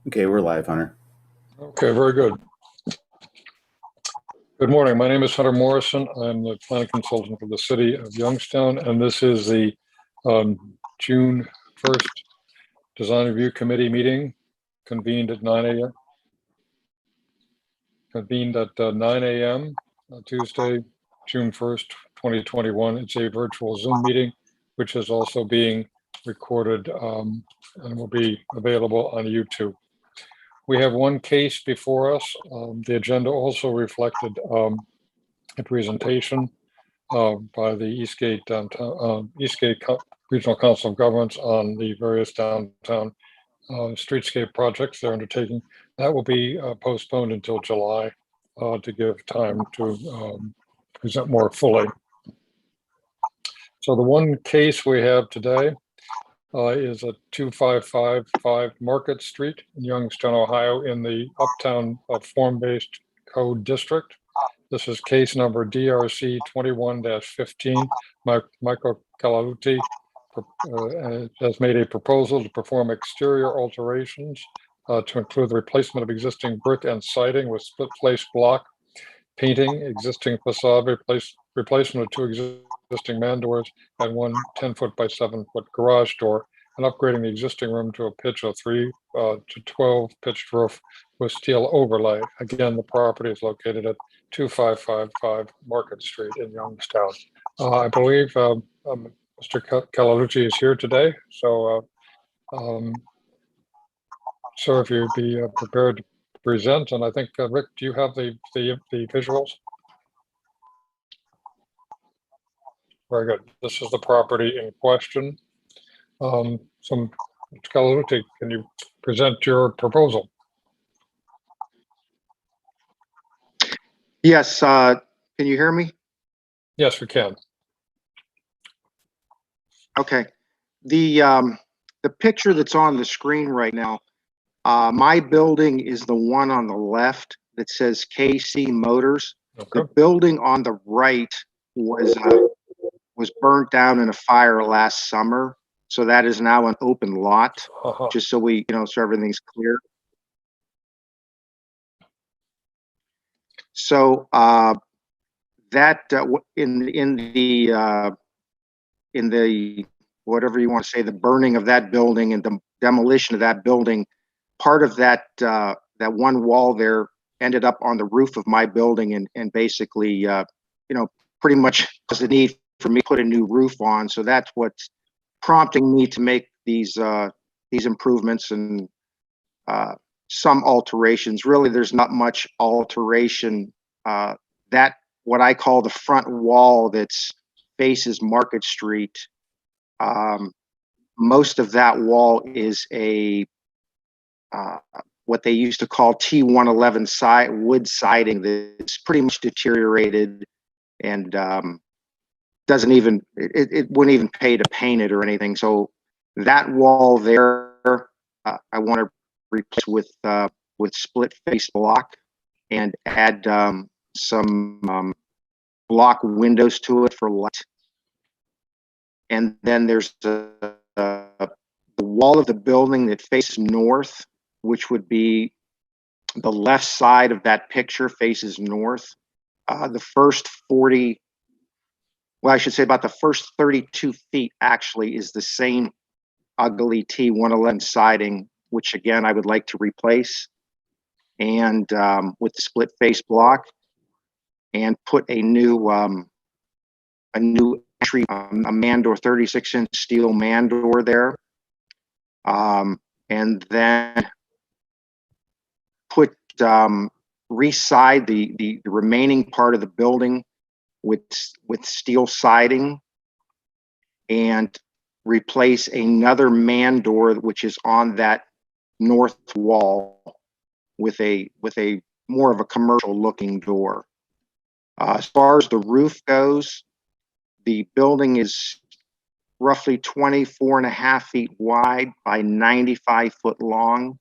Okay, we're live, Hunter. Okay, very good. Good morning. My name is Hunter Morrison. I'm the planning consultant for the city of Youngstown, and this is the June 1st Design Review Committee meeting convened at 9 a.m. Tuesday, June 1st, 2021. It's a virtual Zoom meeting, which is also being recorded and will be available on YouTube. We have one case before us. The agenda also reflected a presentation by the Eastgate Regional Council of Governments on the various downtown streetscape projects they're undertaking. That will be postponed until July to give time to present more fully. So the one case we have today is at 2555 Market Street in Youngstown, Ohio, in the Uptown Form-Based Code District. This is case number DRC 21-15. Michael Calaluti has made a proposal to perform exterior alterations to include the replacement of existing brick and siding with split face block, painting existing facade, replacement of two existing man doors and one 10-foot by 7-foot garage door, and upgrading the existing room to a pitch of 3 to 12 pitched roof with steel overlay. Again, the property is located at 2555 Market Street in Youngstown. I believe Mr. Calalucci is here today, so sir, if you'd be prepared to present. And I think, Rick, do you have the visuals? Very good. This is the property in question. Mr. Calalucci, can you present your proposal? Yes. Can you hear me? Yes, we can. Okay. The picture that's on the screen right now, my building is the one on the left that says KC Motors. Okay. The building on the right was burnt down in a fire last summer, so that is now an open lot. Just so we, so everything's clear. So that in the whatever you want to say, the burning of that building and the demolition of that building, part of that that one wall there ended up on the roof of my building and basically pretty much was the need for me to put a new roof on. So that's what's prompting me to make these improvements and some alterations. Really, there's not much alteration. That what I call the front wall that's faces Market Street. Most of that wall is a what they used to call T111 wood siding that's pretty much deteriorated and doesn't even it wouldn't even pay to paint it or anything. So that wall there, I want to replace with split face block and add some block windows to it for light. And then there's the wall of the building that faces north, which would be the left side of that picture faces north. The first 40, well, I should say about the first 32 feet actually is the same ugly T111 siding, which again, I would like to replace and with the split face block and put a new entry, a man door, 36-inch steel man door there. And then put re-side the remaining part of the building with steel siding and replace another man door which is on that north wall with a more of a commercial looking door. As far as the roof goes, the building is roughly 24.5 feet wide by 95 foot long,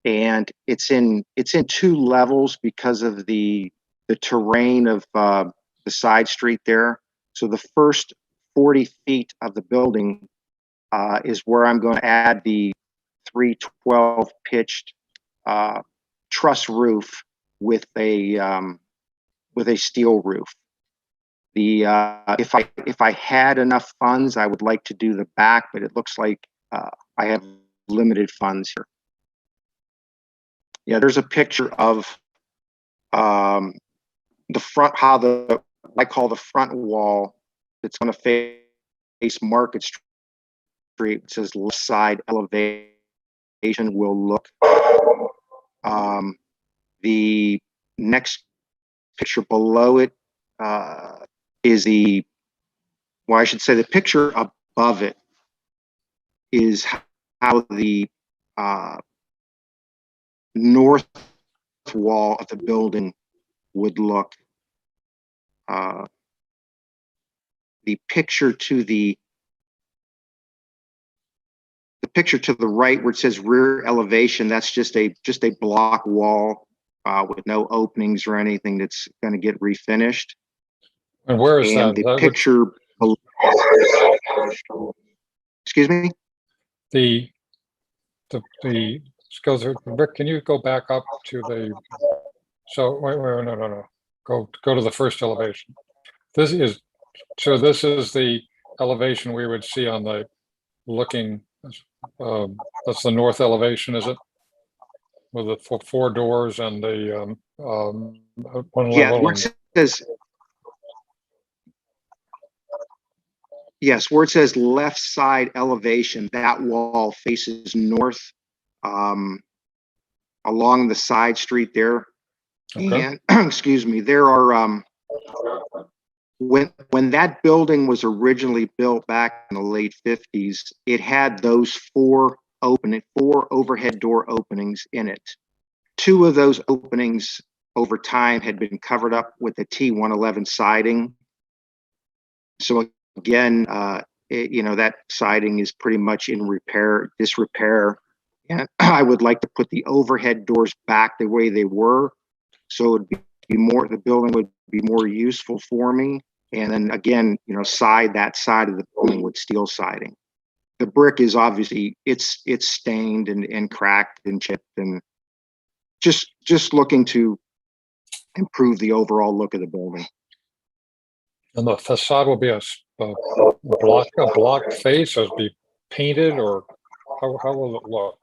and it's in 2 levels because of the terrain of the side street there. So the first 40 feet of the building is where I'm going to add the 312 pitched truss roof with a steel roof. If I had enough funds, I would like to do the back, but it looks like I have limited funds here. Yeah, there's a picture of the front, how I call the front wall. It's going to face Market Street. It says left side elevation will look. The next picture below it is I should say the picture above it is how the north wall of the building would look. The picture to the right where it says rear elevation, that's just a block wall with no openings or anything that's going to get refinished. And where is and that? the picture excuse me, The let's go through. Rick, can you go back up to the, so wait, no. Go to the first elevation. This is the elevation we would see on the looking, that's the north elevation, is it? With the four doors and the one yeah, level. where it says, yes, where it says left side elevation, that wall faces north along the side street there. Okay. And excuse me, there are when that building was originally built back in the late 50s, it had those four overhead door openings in it. Two of those openings over time had been covered up with the T111 siding. So again, that siding is pretty much in disrepair. And I would like to put the overhead doors back the way they were. So it would be more, the building would be more useful for me. And then again, side that side of the building with steel siding. The brick is obviously, it's stained and cracked and chipped, and just looking to improve the overall look of the building. And the facade will be a block face, or be painted, or how will it look?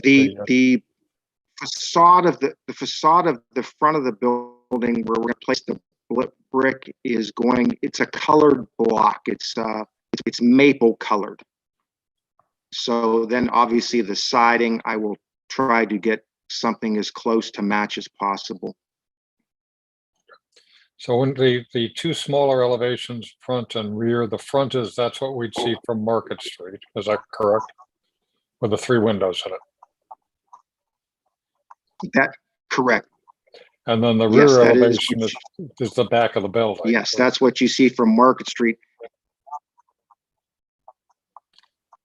The facade of the front of the building, where we're going to place the brick, it's a colored block. It's maple colored. So then obviously the siding, I will try to get something as close to match as possible. So when the two smaller elevations, front and rear, the front that's what we'd see from Market Street. Is that correct? With the three windows in it. That correct. And then the Yes, rear that elevation is the back of the building. Yes, that's what you see from Market Street.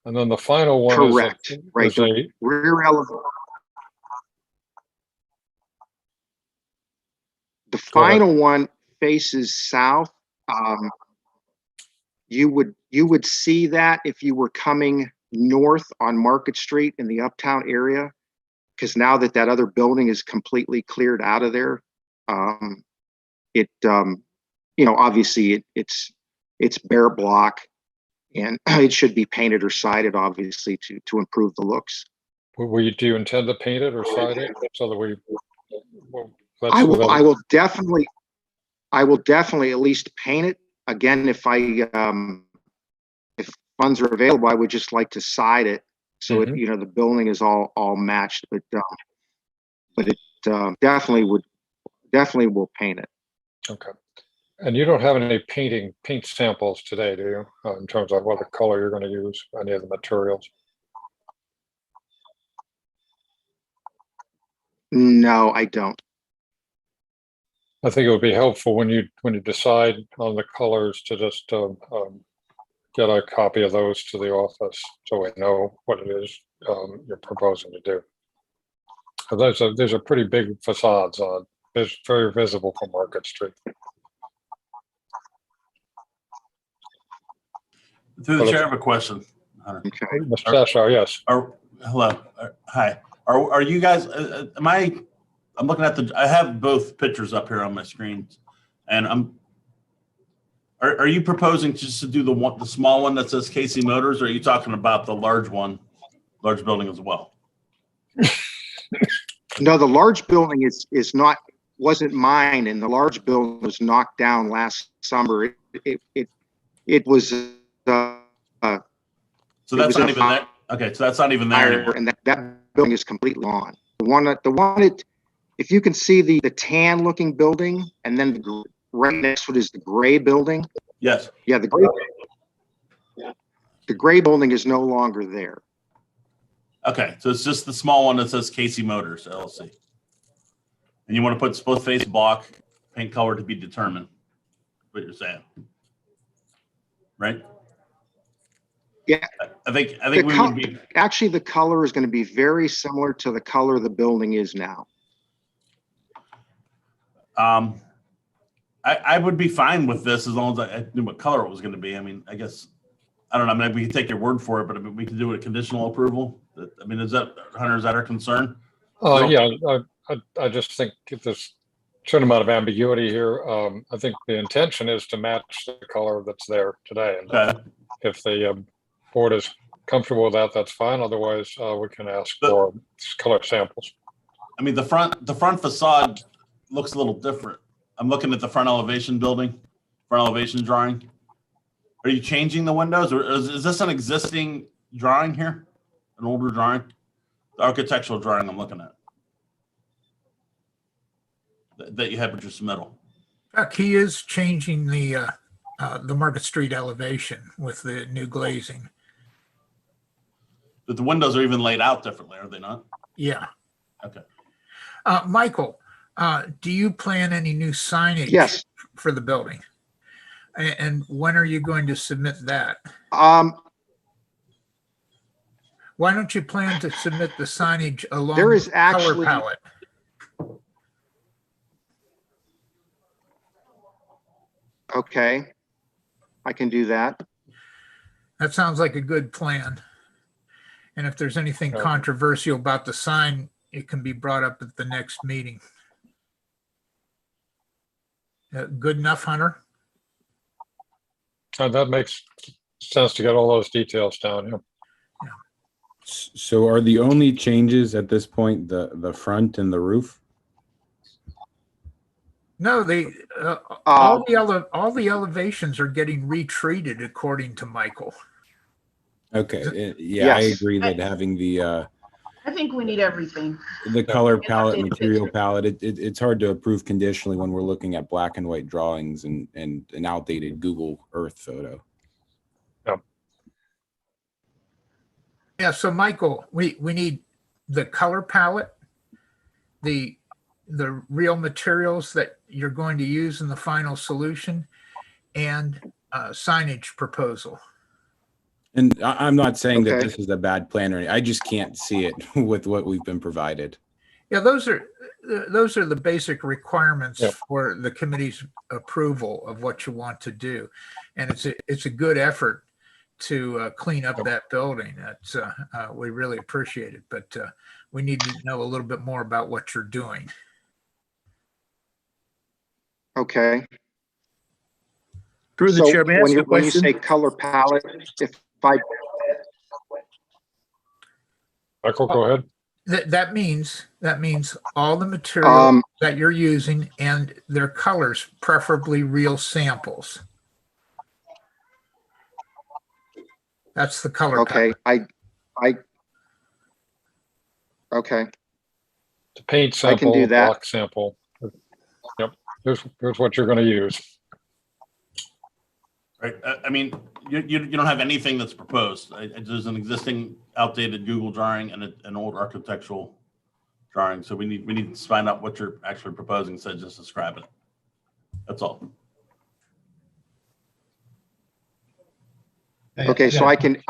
And then the final one Correct. is Right. The rear elevation. The final one faces south. You would see that if you were coming north on Market Street in the Uptown area, because now that other building is completely cleared out of there, obviously it's bare block, and it should be painted or sided, obviously, to improve the looks. Do you intend to paint it or side it so that we? Well, I will definitely at least paint it. Again, if funds are available, I would just like to side it so the building is all matched. But it definitely will paint it. Okay. And you don't have any paint samples today, do you? In terms of what the color you're going to use, any of the materials? No, I don't. I think it would be helpful when you decide on the colors to just get a copy of those to the office so we know what it is you're proposing to do. These are pretty big facades on. It's very visible from Market Street. Through the chair, I have a question. Okay. Mr. Sashaw, yes. Hello. Hi. Are you guys, I'm looking at I have both pictures up here on my screen, and are you proposing just to do the small one that says Casey Motors, or are you talking about the large building as well? No, the large building wasn't mine, and the large building was knocked down last summer. It was So that's not even there. Okay, so that's not even there anymore. And that building is completely gone. If you can see the tan looking building, and then right next to it is the gray building. Yes. Yeah, the gray building is no longer there. Okay, so it's just the small one that says Casey Motors LLC. And you want to put split face block, paint color to be determined. What you're saying, right? Yeah, I think we would be. Actually, the color is going to be very similar to the color the building is now. I would be fine with this as long as I knew what color it was going to be. I mean, I guess, I don't know. Maybe we can take your word for it, but I mean, we can do a conditional approval. I mean, Hunter, is that our concern? Yeah, I just think if there's a certain amount of ambiguity here, I think the intention is to match the color that's there today. And Okay. if the board is comfortable with that, that's fine. Otherwise, we can ask for color samples. I mean, the front facade looks a little different. I'm looking at the front elevation drawing. Are you changing the windows, or is this an existing drawing here? An older drawing? The architectural drawing I'm looking at. That you have with your submittal. He is changing the Market Street elevation with the new glazing. But the windows are even laid out differently, are they not? Yeah. Okay. Michael, do you plan any new signage? Yes. For the building? And when are you going to submit that? Why don't you plan to submit the signage along there is the actually, color palette? Okay, I can do that. That sounds like a good plan. And if there's anything controversial about the sign, it can be brought up at the next meeting. Good enough, Hunter? That makes sense to get all those details down. Yeah. So are the only changes at this point the front and the roof? No, all the elevations are getting retreated according to Michael. Okay, yeah, Yes. I agree that having the I think we need everything. color And palette, updated material picture. palette, it's hard to approve conditionally when we're looking at black and white drawings and an outdated Google Earth photo. Yeah, so Michael, we need the color palette, the real materials that you're going to use in the final solution, and signage proposal. And I'm not saying that Okay. this is a bad plan or anything. I just can't see it with what we've been provided. Yeah, those are the basic requirements Yeah. for the committee's approval of what you want to do, and it's a good effort to clean up that building. That's we really appreciate it, but we need to know a little bit more about what you're doing. Okay. Through the chair, may I ask a when you question? say color palette, if I Michael, go ahead. That means all the material that you're using and their colors, preferably real samples. That's the color okay, palette. Okay, The paint I can sample, do that. block sample. Yep. Here's what you're going to use. Right. I mean, you don't have anything that's proposed. There's an existing outdated Google drawing and an old architectural drawing. So we need to find out what you're actually proposing instead of just describe it. That's all. okay, so I can,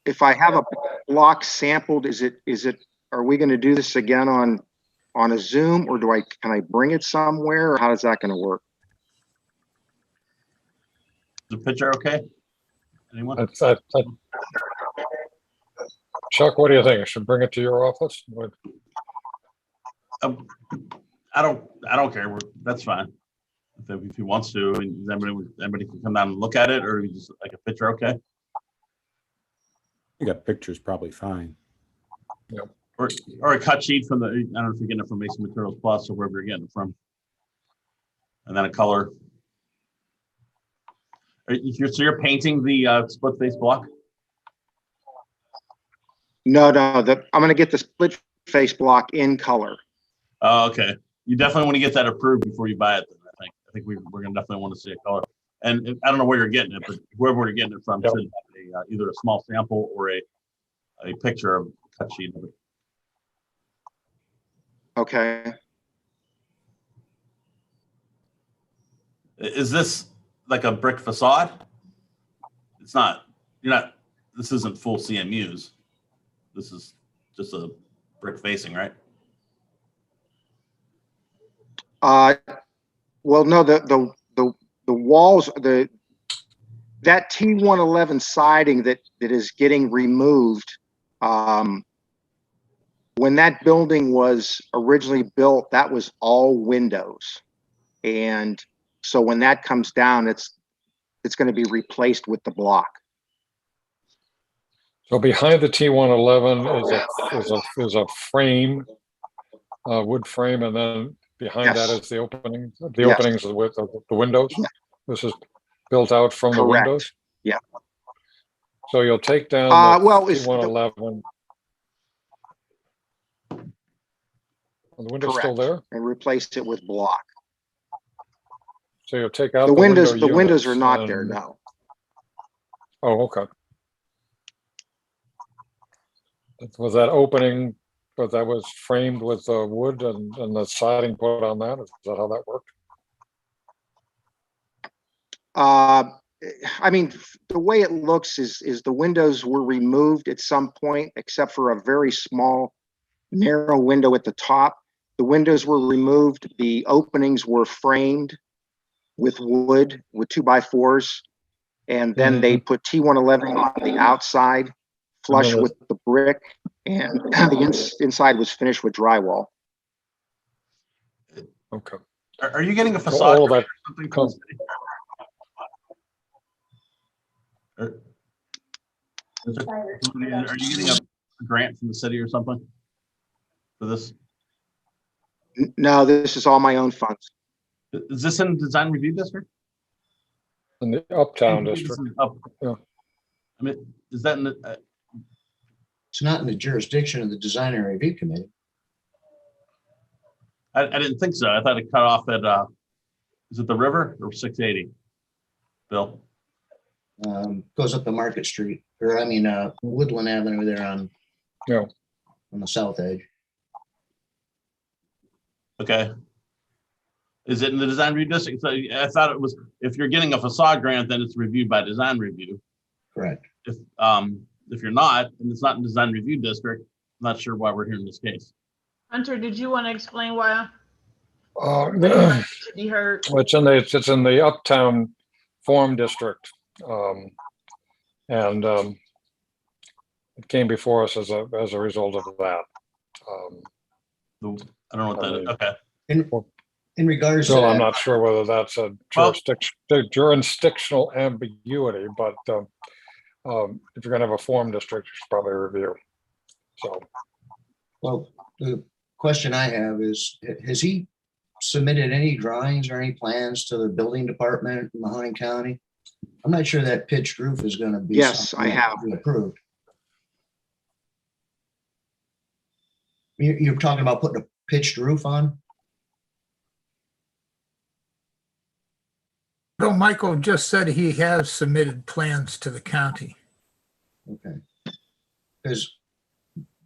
if I have a block sampled, are we going to do this again on a Zoom, or can I bring it somewhere, or how is that going to work? Is the picture okay? Anyone? Chuck, what do you think? I should bring it to your office? I don't care. That's fine. If he wants to, and anybody can come down and look at it, or you just like a picture, okay? I think a picture's probably fine. Or a cut sheet from the, I don't know if you're getting it from Mason Materials Plus or wherever you're getting it from. And then a color. So you're painting the split face block? No, I'm going to get the split face block in color. Oh, okay. You definitely want to get that approved before you buy it. Then, I think we're going to definitely want to see a color. And I don't know where you're getting it, but whoever we're getting it from should have either a small sample or a picture of a cut sheet of it. Okay. Is this like a brick facade? It's not. This isn't full CMUs. This is just a brick facing, right? Well, no, the walls, that T111 siding that is getting removed, when that building was originally built, that was all windows. And so when that comes down, it's going to be replaced with the block. So behind the T111 is a frame, wood frame, and then behind that is the opening. The openings are with the windows. Yeah. This is built out from the Correct. windows. Yeah. So you'll take down the T111. The window's still there, and replace it with block. so you'll take out The windows. The windows units are not there now. Oh, okay. Was that opening, but that was framed with wood and the siding put on that? Is that how that worked? I mean, the way it looks is the windows were removed at some point, except for a very small, narrow window at the top. The windows were removed. The openings were framed with wood, with 2x4s, and then they put T111 on the outside, flush with the brick, and the inside was finished with drywall. Okay. Are you getting a So facade all grant that or something from the city? Are you getting a grant from the city or something for this? No, this is all my own funds. Is this in design review district? in the Uptown district. Yeah. I mean, is that in the, It's not in the jurisdiction of the Design and Review Committee. I didn't think so. I thought it cut off at, is it the river or 680? Bill? Goes up to Market Street, or I mean, Woodland Avenue there on the south edge. Okay. Is it in the design review district? So I thought it was, if you're getting a facade grant, then it's reviewed by design review. Correct. If you're not, and it's not in design review district, I'm not sure why we're here in this case. Hunter, did you want to explain why? To be heard? It's in the Uptown Form District, and it came before us as a result of that. I don't know what that is. Okay. In regards So to I'm that, not sure whether that's a jurisdictional ambiguity, but if you're going to have a form district, you should probably review. So, well, the question I have is, has he submitted any drawings or any plans to the building department in Mahoning County? I'm not sure that pitched roof is going to be. Yes, I have. Approved. You're talking about putting a pitched roof on? No, Michael just said he has submitted plans to the county. Okay. Because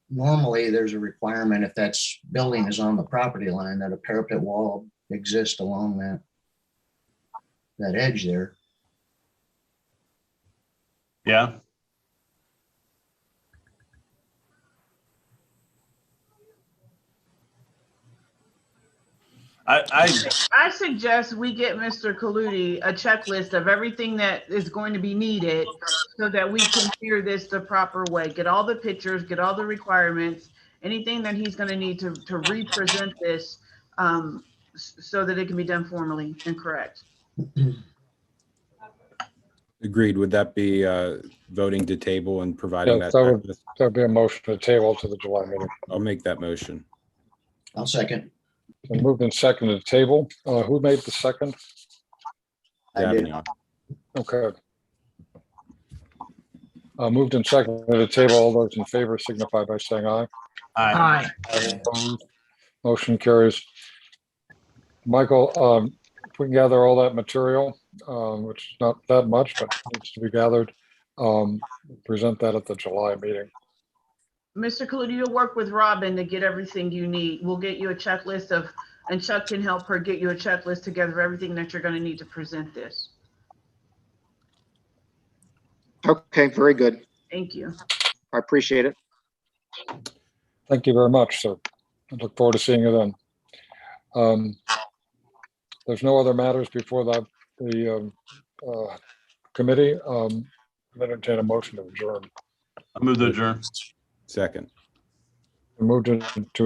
normally there's a requirement if that's building is on the property line that a parapet wall exists along that edge there. Yeah. I suggest we get Mr. Kaludi a checklist of everything that is going to be needed so that we can hear this the proper way. Get all the pictures, get all the requirements, anything that he's going to need to represent this so that it can be done formally and correct. Agreed. Would that be voting to table and providing Yes, that? that would be a motion to table to the July meeting. I'll make that motion. I'll second. And moved in second to table. Who made the second? I did. Davignon. Okay. Moved in second to table. All those in favor signify by saying aye. Aye. Opposed? Motion carries. Michael, if we can gather all that material, which is not that much, but needs to be gathered, present that at the July meeting. Mr. Kaludi, you'll work with Robin to get everything you need. We'll get you a checklist of, and Chuck can help her get you a checklist together of everything that you're going to need to present this. Okay, very good. Thank you. I appreciate it. Thank you very much, sir. I look forward to seeing you then. There's no other matters before the committee. I'm entertain a motion to adjourn. I move to adjourn. Second. Moved into